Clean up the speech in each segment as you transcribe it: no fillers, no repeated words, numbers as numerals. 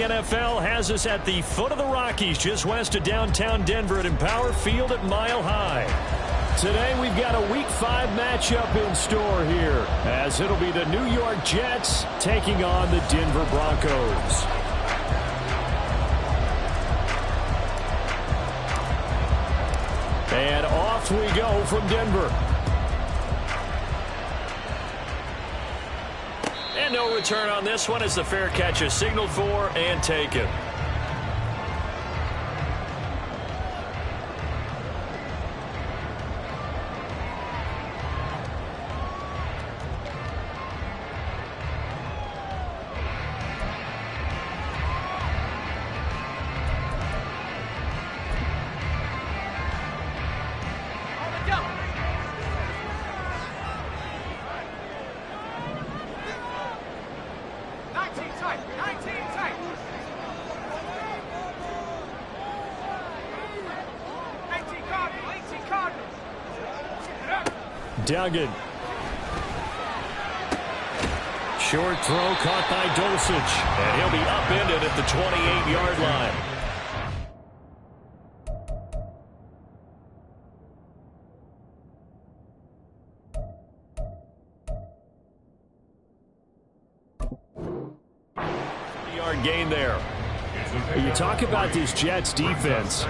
the NFL has us at the foot of the Rockies, just west of downtown Denver at Empower Field at Mile High. Today we've got a Week 5 matchup in store here, as it'll be the New York Jets taking on the Denver Broncos. And off we go from Denver. And no return on this one as the fair catch is signaled for and taken. Duggan. Short throw caught by Dulcich. And he'll be upended at the 28-yard line. Yard gain there. You talk about this Jets defense.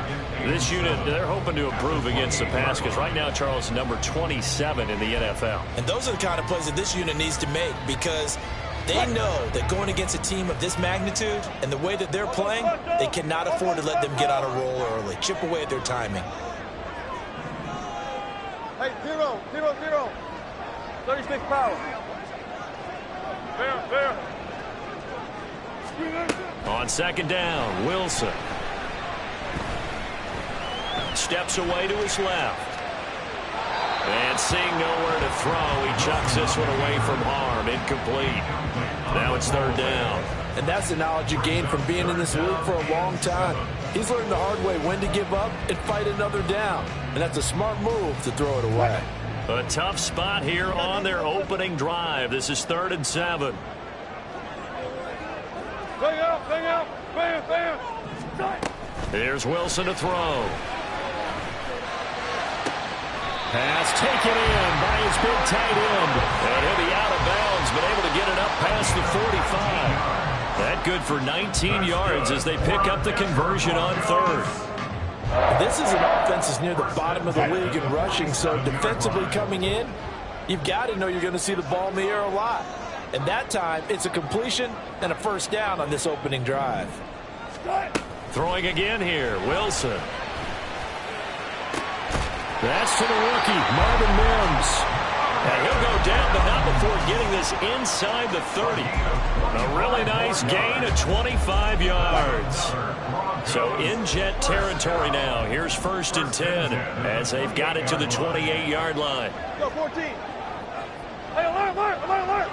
This unit, they're hoping to improve against the pass because right now, Charles, is number 27 in the NFL. And those are the kind of plays that this unit needs to make because they know that going against a team of this magnitude and the way that they're playing, they cannot afford to let them get out of roll early. Chip away at their timing. Hey, 0-0-0. 36 power. Fair. On second down, Wilson. Steps away to his left. And seeing nowhere to throw, he chucks this one away from harm. Incomplete. Now it's third down. And that's the knowledge you gain from being in this league for a long time. He's learned the hard way when to give up and fight another down. And that's a smart move to throw it away. A tough spot here on their opening drive. This is 3rd and 7. Bang out. Here's Wilson to throw. Pass taken in by his big tight end. And he'll be out of bounds, but able to get it up past the 45. That good for 19 yards as they pick up the conversion on 3rd. This is an offense that's near the bottom of the league in rushing, so defensively coming in, you've got to know you're going to see the ball in the air a lot. And that time, it's a completion and a first down on this opening drive. Throwing again here, Wilson. That's to the rookie, Marvin Mims. And he'll go down, but not before getting this inside the 30. A really nice gain of 25 yards. So in Jet territory now. Here's 1st and 10 as they've got it to the 28-yard line. Go, 14. Hey, alert.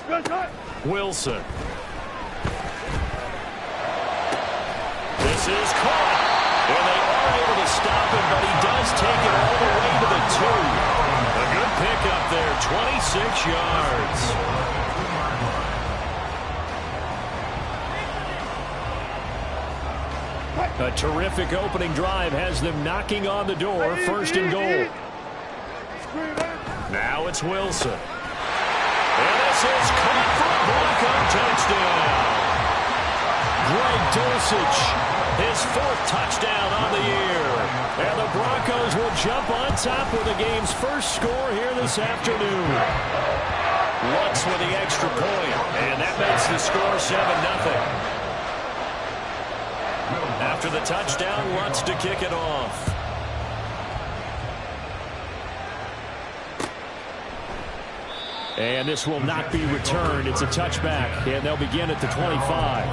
Good shot. Wilson. This is caught. And they are able to stop him, but he does take it all the way to the 2. A good pickup there, 26 yards. A terrific opening drive has them knocking on the door, 1st and goal. Now it's Wilson. And this is caught for a Bronco touchdown. Greg Dulcich, his 4th touchdown on the year. And the Broncos will jump on top with the game's first score here this afternoon. Lutz with the extra point, and that makes the score 7-0. After the touchdown, Lutz to kick it off. And this will not be returned. It's a touchback, and they'll begin at the 25.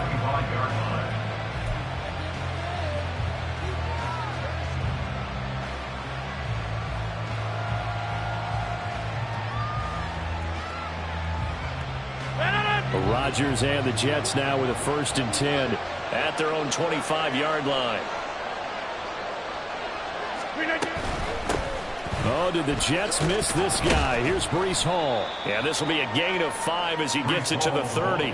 Rodgers and the Jets now with a 1st and 10 at their own 25-yard line. Oh, did the Jets miss this guy? Here's Breece Hall. Yeah, this will be a gain of 5 as he gets it to the 30.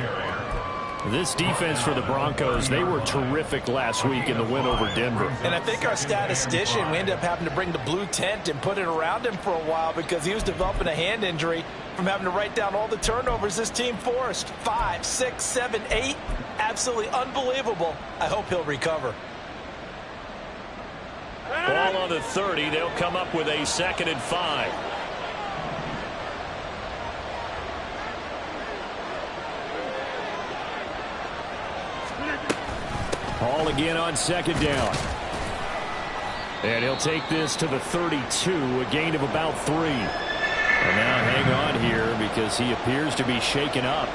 This defense for the Broncos, they were terrific last week in the win over Denver. And I think our statistician, we ended up having to bring the blue tent and put it around him for a while because he was developing a hand injury from having to write down all the turnovers this team forced. 5, 6, 7, 8. Absolutely unbelievable. I hope he'll recover. Ball on the 30. They'll come up with a 2nd and 5. Hall again on 2nd down. And he'll take this to the 32, a gain of about 3. And now hang on here because he appears to be shaken up.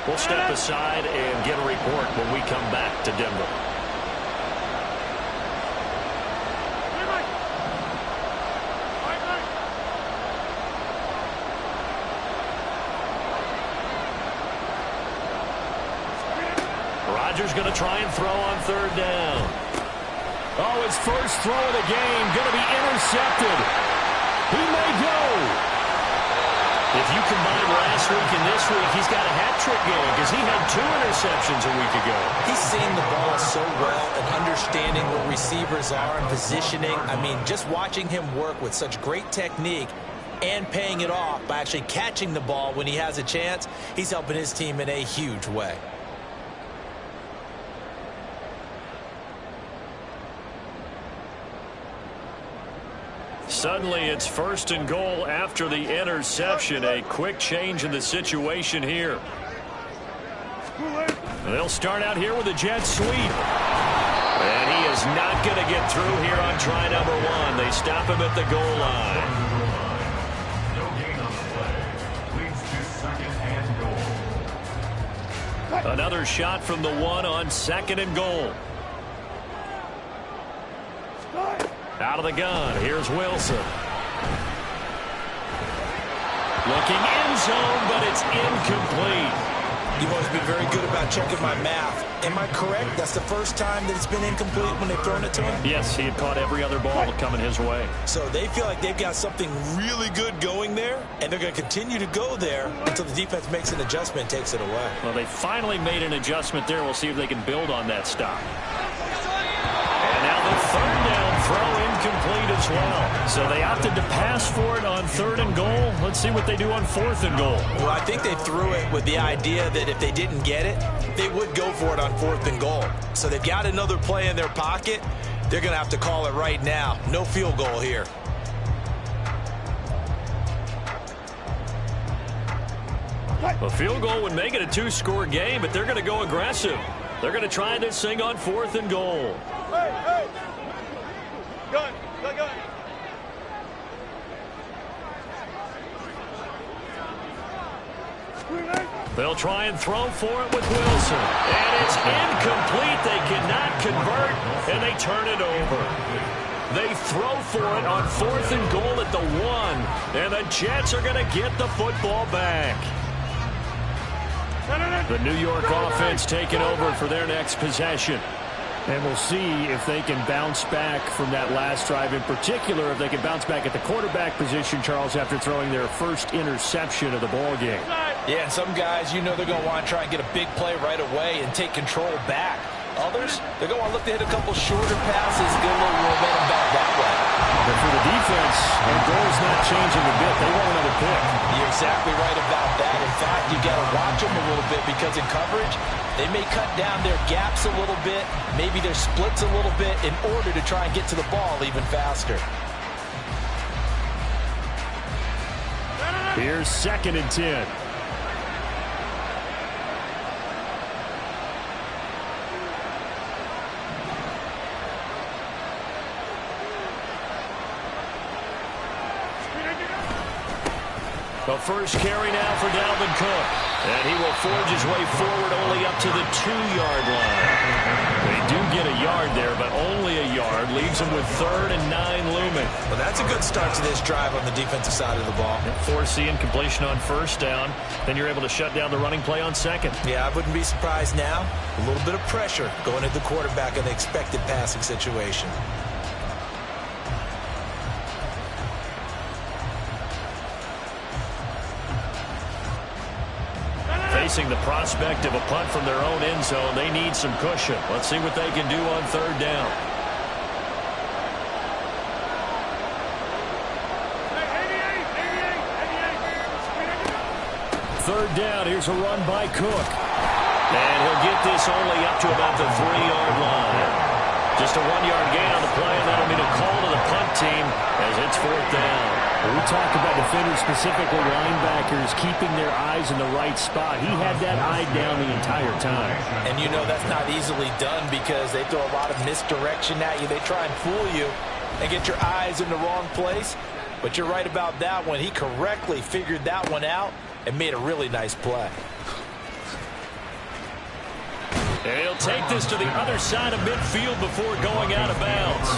We'll step aside and get a report when we come back to Denver. Rodgers going to try and throw on 3rd down. Oh, his first throw of the game going to be intercepted. He may go. If you combine last week and this week, he's got a hat-trick going because he had 2 interceptions a week ago. He's seeing the ball so well and understanding where receivers are and positioning. I mean, just watching him work with such great technique and paying it off by actually catching the ball when he has a chance, he's helping his team in a huge way. Suddenly, it's 1st and goal after the interception. A quick change in the situation here. They'll start out here with a jet sweep. And he is not going to get through here on try number 1. They stop him at the goal line. Another shot from the 1 on 2nd and goal. Out of the gun, here's Wilson. Looking end zone, but it's incomplete. You've always been very good about checking my math. Am I correct? That's the first time that it's been incomplete when they've thrown it to him? Yes, he had caught every other ball coming his way. So they feel like they've got something really good going there, and they're going to continue to go there until the defense makes an adjustment and takes it away. Well, they finally made an adjustment there. We'll see if they can build on that stop. And now the 3rd down throw incomplete as well. So they opted to pass for it on 3rd and goal. Let's see what they do on 4th and goal. Well, I think they threw it with the idea that if they didn't get it, they would go for it on 4th and goal. So they've got another play in their pocket. They're going to have to call it right now. No field goal here. A field goal would make it a 2-score game, but they're going to go aggressive. They're going to try this thing on 4th and goal. Hey, hey. Gun, gun, gun. They'll try and throw for it with Wilson. And it's incomplete. They cannot convert, and they turn it over. They throw for it on 4th and goal at the 1. And the Jets are going to get the football back. The New York offense taking over for their next possession. And we'll see if they can bounce back from that last drive. In particular, if they can bounce back at the quarterback position, Charles, after throwing their first interception of the ball game. Yeah, and some guys, you know they're going to want to try and get a big play right away and take control back. Others, they're going to look to hit a couple shorter passes, get a little momentum back that way. But for the defense, their goal's not changing a bit. They want another pick. You're exactly right about that. In fact, you got to watch them a little bit because in coverage, they may cut down their gaps a little bit, maybe their splits a little bit in order to try and get to the ball even faster. Here's 2nd and 10. The first carry now for Dalvin Cook. And he will forge his way forward only up to the 2-yard line. They do get a yard there, but only a yard. Leaves them with 3rd and 9 looming. Well, that's a good start to this drive on the defensive side of the ball. Force the incompletion on 1st down. Then you're able to shut down the running play on 2nd. Yeah, I wouldn't be surprised now. A little bit of pressure going at the quarterback in the expected passing situation. facing the prospect of a punt from their own end zone. They need some cushion. Let's see what they can do on third down. Third down, here's a run by Cook. And he'll get this only up to about the 3-yard line. Just a 1-yard gain on the play, and that'll mean a call to the punt team as it's fourth down. We talk about defenders, specifically linebackers, keeping their eyes in the right spot. He had that eye down the entire time. And you know that's not easily done because they throw a lot of misdirection at you. They try and fool you and get your eyes in the wrong place. But you're right about that one. He correctly figured that one out and made a really nice play. And he'll take this to the other side of midfield before going out of bounds.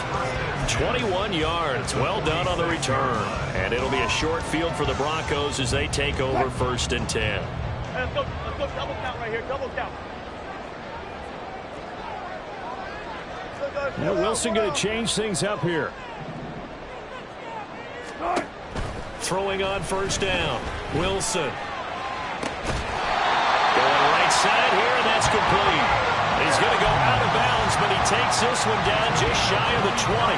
21 yards. Well done on the return. And it'll be a short field for the Broncos as they take over first and 10. Hey, let's go double count right here. Double count. Now Wilson going to change things up here. Throwing on first down. Wilson. Going right side here, and that's complete. He's going to go out of bounds, but he takes this one down just shy of the 20.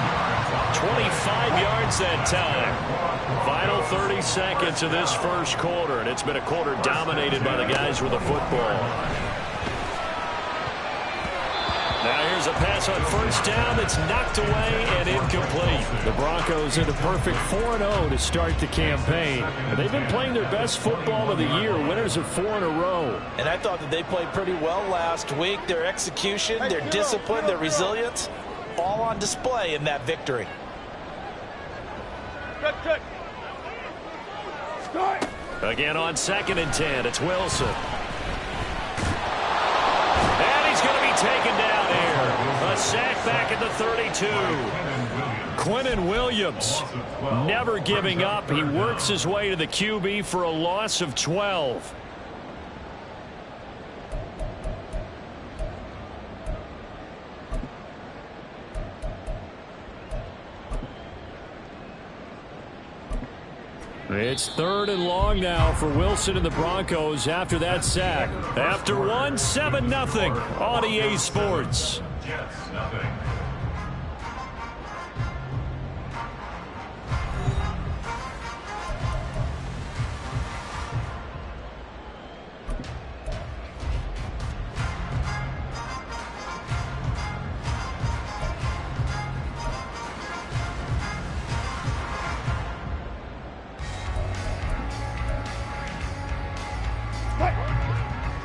25 yards that time. Final 30 seconds of this first quarter, and it's been a quarter dominated by the guys with the football. Now here's a pass on first down that's knocked away and incomplete. The Broncos are the perfect 4-0 to start the campaign. They've been playing their best football of the year, winners of 4 in a row. And I thought that they played pretty well last week. Their execution, their discipline, their resilience, all on display in that victory. Again on second and 10, it's Wilson. And he's going to be taken down here. A sack back at the 32. Quinnen Williams never giving up. He works his way to the QB for a loss of 12. It's third and long now for Wilson and the Broncos after that sack. After one, 7-0 on EA Sports.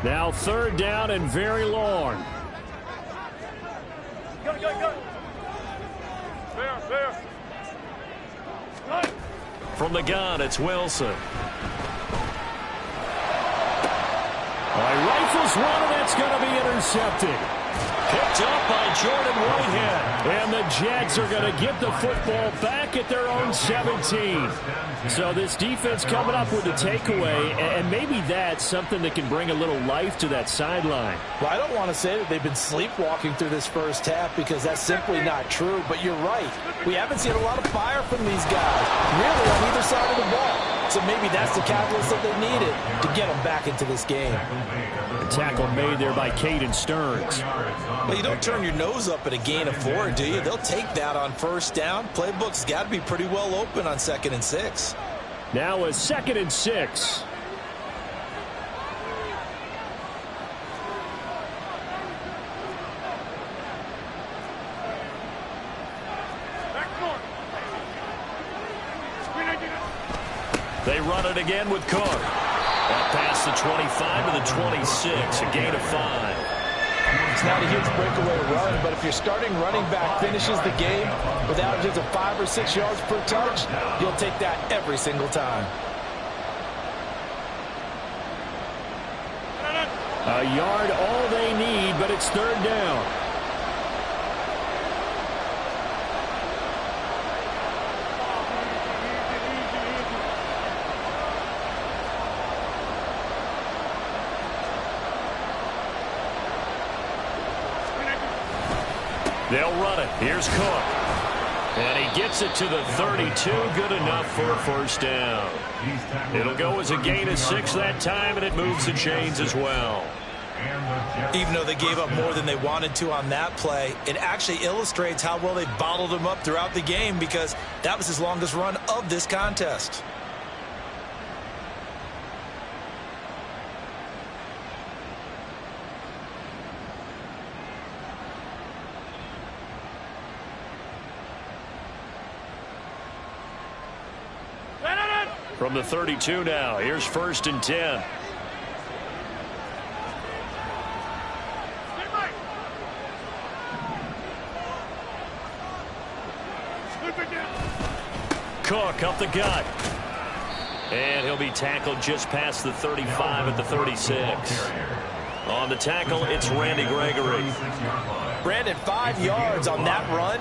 Now third down and very long. Go. Fair. From the gun, it's Wilson. Rifles one, and that's going to be intercepted. Picked up by Jordan Whitehead. And the Jets are going to get the football back at their own 17. So this defense coming up with a takeaway, and maybe that's something that can bring a little life to that sideline. Well, I don't want to say that they've been sleepwalking through this first half because that's simply not true, but you're right. We haven't seen a lot of fire from these guys, really on either side of the ball. So maybe that's the catalyst that they needed to get them back into this game. A tackle made there by Caden Stearns. Well, you don't turn your nose up at a gain of 4, do you? They'll take that on first down. Playbook's got to be pretty well open on 2nd and 6. Now a 2nd and 6. They run it again with Cook. Up past the 25 to the 26, a gain of 5. It's not a huge breakaway run, but if your starting running back finishes the game with averages of 5 or 6 yards per touch, you'll take that every single time. A yard all they need, but it's third down. They'll run it. Here's Cook. And he gets it to the 32. Good enough for a first down. It'll go as a gain of 6 that time, and it moves the chains as well. Even though they gave up more than they wanted to on that play, it actually illustrates how well they bottled him up throughout the game, because that was his longest run of this contest. From the 32 now, here's 1st and 10. Cook up the gut. And he'll be tackled just past the 35 at the 36. On the tackle, it's Randy Gregory. Brandon, 5 yards on that run.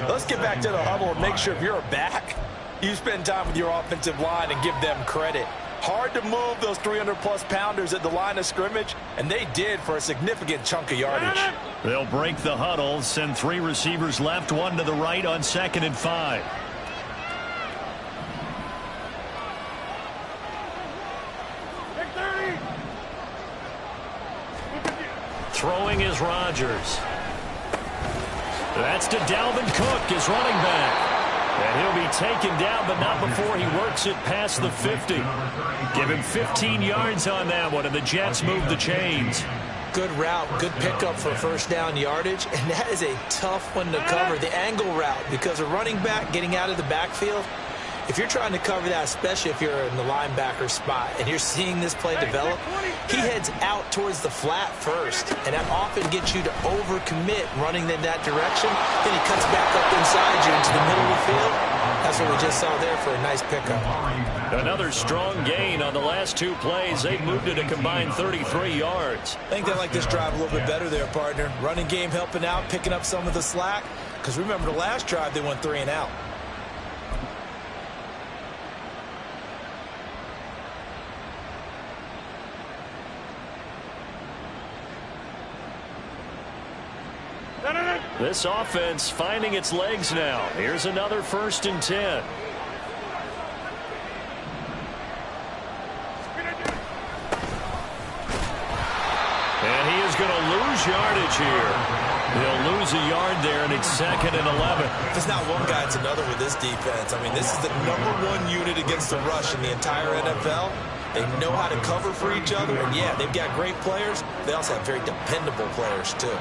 Let's get back to the huddle and make sure if you're a back, you spend time with your offensive line and give them credit. Hard to move those 300-plus pounders at the line of scrimmage, and they did for a significant chunk of yardage. They'll break the huddle, send 3 receivers left, 1 to the right on 2nd and 5. Throwing is Rodgers. That's to Dalvin Cook, his running back. And he'll be taken down, but not before he works it past the 50. Give him 15 yards on that one, and the Jets move the chains. Good route, good pickup for first down yardage, and that is a tough one to cover, the angle route, because a running back getting out of the backfield, if you're trying to cover that, especially if you're in the linebacker spot and you're seeing this play develop, he heads out towards the flat first, and that often gets you to overcommit running in that direction. Then he cuts back up inside you into the middle of the field. That's what we just saw there for a nice pickup. Another strong gain on the last 2 plays. They've moved it a combined 33 yards. I think they like this drive a little bit better there, partner. Running game helping out, picking up some of the slack, because remember the last drive they went 3 and out. This offense finding its legs now. Here's another 1st and 10. And he is going to lose yardage here. He'll lose a yard there, and it's 2nd and 11. If it's not one guy, it's another with this defense. I mean, this is the #1 unit against the rush in the entire NFL. They know how to cover for each other, and yeah, they've got great players. They also have very dependable players, too.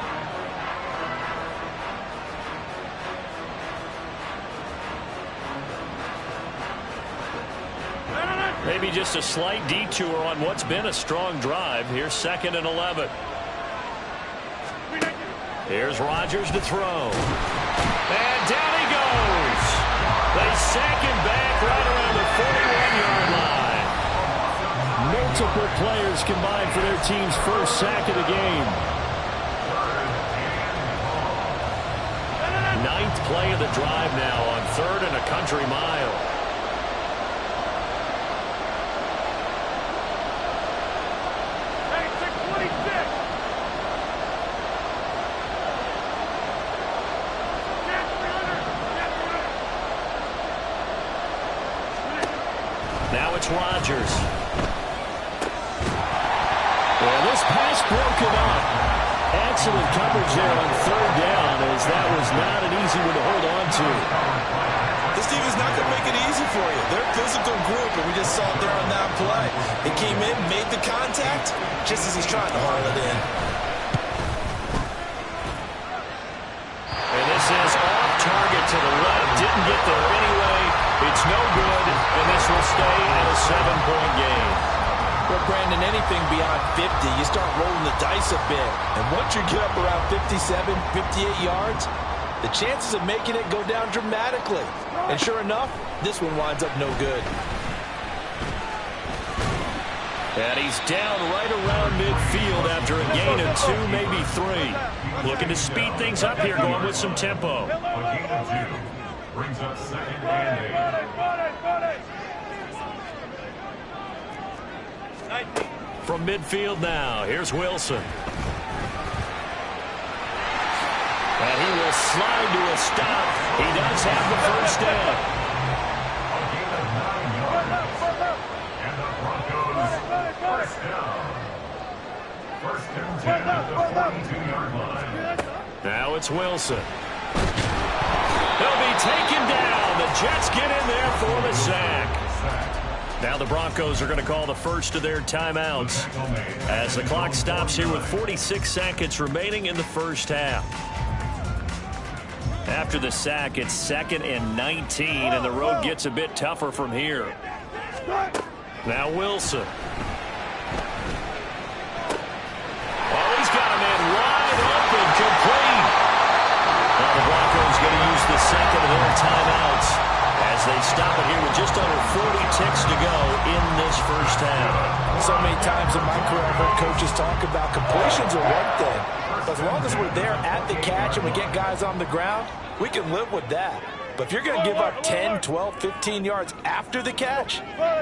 Maybe just a slight detour on what's been a strong drive. Here's 2nd and 11. Here's Rodgers to throw. And down he goes. They sack him back right around the 41-yard line. Multiple players combined for their team's first sack of the game. 9th play of the drive now on 3rd and a country mile. Now it's Rodgers. Well, this pass broken up. Excellent coverage there on 3rd down, as that was not an easy one to hold on to. This team is not going to make it easy for you. They're a physical group, and we just saw it there on that play. He came in, made the contact, just as he's trying to haul it in. And this is off target to the left. Didn't get there anyway. It's no good, and this will stay at a 7-point game. Well, Brandon, anything beyond 50, you start rolling the dice a bit. And once you get up around 57, 58 yards, the chances of making it go down dramatically. And sure enough, this one winds up no good. And he's down right around midfield after a gain of 2, maybe 3. Looking to speed things up here, going with some tempo. Brings up 2nd and 8. From midfield now, here's Wilson. And he will slide to a stop. He does have the first down. And the Broncos first down. First and 10 at the 42-yard line. Now it's Wilson. He'll be taken down. The Jets get in there for the sack. Now the Broncos are going to call the first of their timeouts as the clock stops here with 46 seconds remaining in the first half. After the sack, it's 2nd and 19, and the road gets a bit tougher from here. Now Wilson. Oh, he's got a man wide open, complete. Now the Broncos going to use the second of their timeouts as they stop it here with just under 40 ticks to go in this first half. So many times in my career I've heard coaches talk about completions are one thing. But as long as we're there at the catch and we get guys on the ground, we can live with that. But if you're going to give up 10, 12, 15 yards after the catch,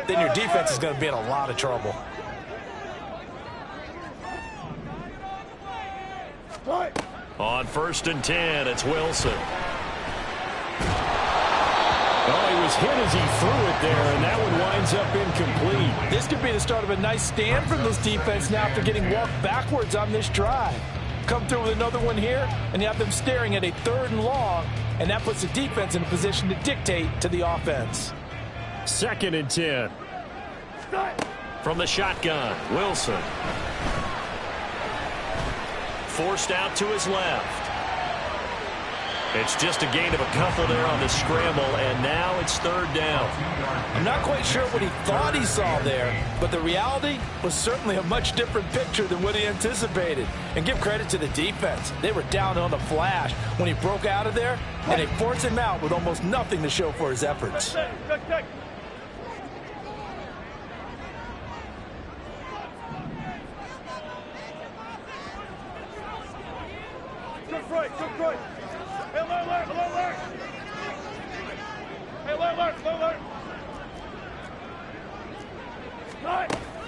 then your defense is going to be in a lot of trouble. On 1st and 10, it's Wilson. Oh, he was hit as he threw it there, and that one winds up incomplete. This could be the start of a nice stand from this defense now after getting walked backwards on this drive. Come through with another one here, and you have them staring at a 3rd and long, and that puts the defense in a position to dictate to the offense. 2nd and 10. From the shotgun, Wilson. Forced out to his left. It's just a gain of a couple there on the scramble, and now it's 3rd down. I'm not quite sure what he thought he saw there, but the reality was certainly a much different picture than what he anticipated. And give credit to the defense. They were down on the flash when he broke out of there, and they forced him out with almost nothing to show for his efforts.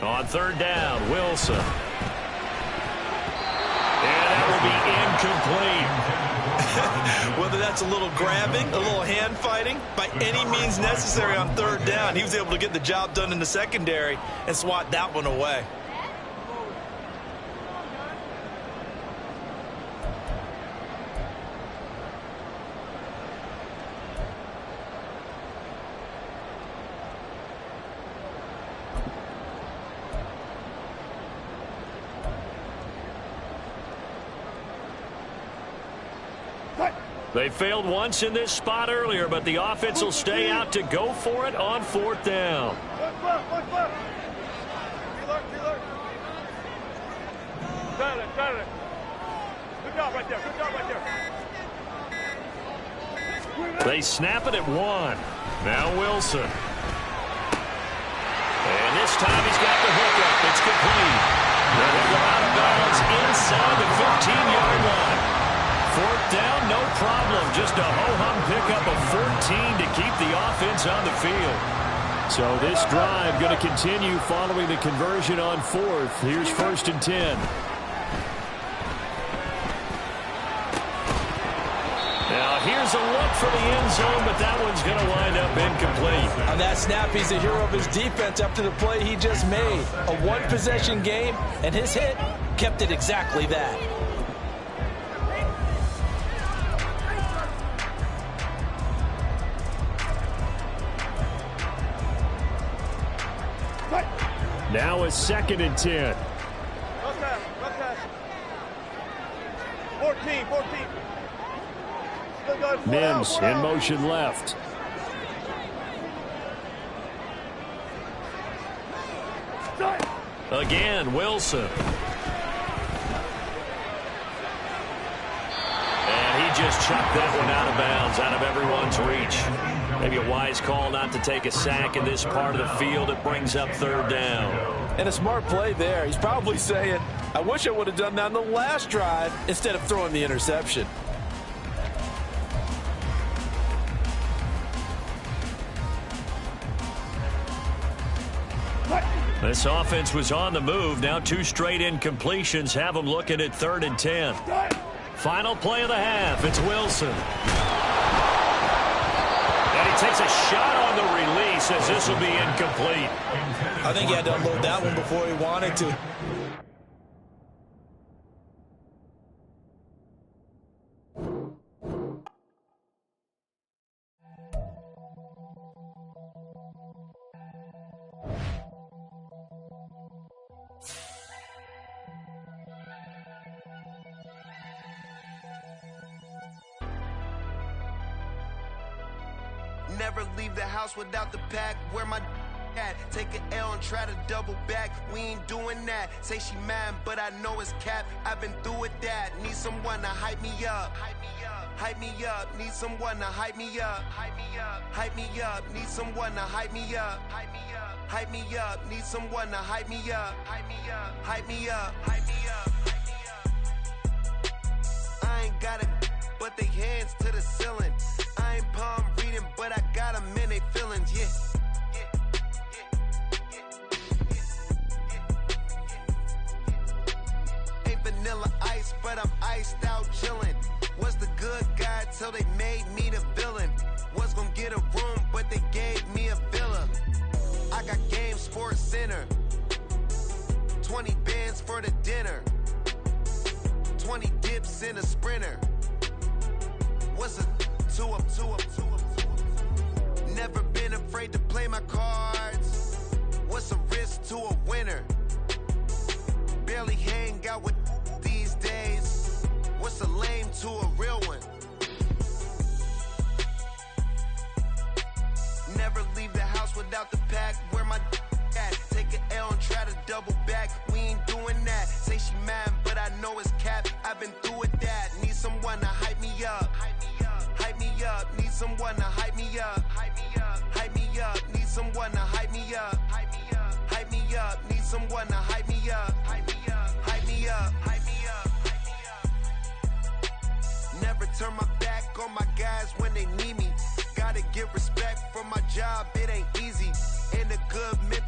On 3rd down, Wilson. And that will be incomplete. Whether that's a little grabbing, a little hand fighting, by any means necessary on 3rd down, he was able to get the job done in the secondary and swat that one away. They failed once in this spot earlier, but the offense will stay out to go for it on 4th down. Good job right there. Good job right there. They snap it at 1. Now Wilson. And this time he's got the hookup. It's complete. They're going to go out of bounds inside the 15-yard line. 4th down, no problem. Just a ho-hum pickup of 14 to keep the offense on the field. So this drive going to continue following the conversion on 4th. Here's 1st and 10. Now here's a look for the end zone, but that one's going to wind up incomplete. On that snap, he's the hero of his defense after the play he just made. A one-possession game, and his hit kept it exactly that. Now a 2nd and 10. 14. Mims in motion left. Again, Wilson. And he just chucked that one out of bounds, out of everyone's reach. Maybe a wise call not to take a sack in this part of the field. It brings up 3rd down. And a smart play there. He's probably saying, I wish I would have done that on the last drive instead of throwing the interception. This offense was on the move. Now 2 straight incompletions have them looking at 3rd and 10. Final play of the half. It's Wilson. And he takes a shot on the release as this will be incomplete. I think he had to unload that one before he wanted to. Never leave the house without the pack. Where my at? Take an L and try to double back. We ain't doing that. Say she mad, but I know it's cap. I've been through with that. Need someone to hype me up. Hype me up. Need someone to hype me up. Hype me up. Need someone to hype me up. Hype me up. Need someone to hype me up. Hype me up. I ain't got it, but they hands to the ceiling. I ain't palm reading, but I got them in they feelings, yeah. Ain't vanilla ice, but I'm iced out chillin'. Was the good guy till they made me the villain. Was gonna get a room, but they gave me a villa. I got game Sports Center. 20 bands for the dinner. 20 dips in a Sprinter. What's a two up? Never been afraid to play my cards. What's a risk to a winner? Barely hang out with these days. What's a lame to a real one? Never leave the house without the pack. Where my at? Take an L and try to double back. We ain't doing that. Say she mad, but I know it's cap. I've been through with that. Need someone to hype me up. Hype me up. Need someone to hype me up. Hype me up. Need someone to hype me up. Hype me up. Need someone to hype me up. Hype me up. Never turn my back on my guys when they need me. Gotta give respect for my job. It ain't easy. In a good mental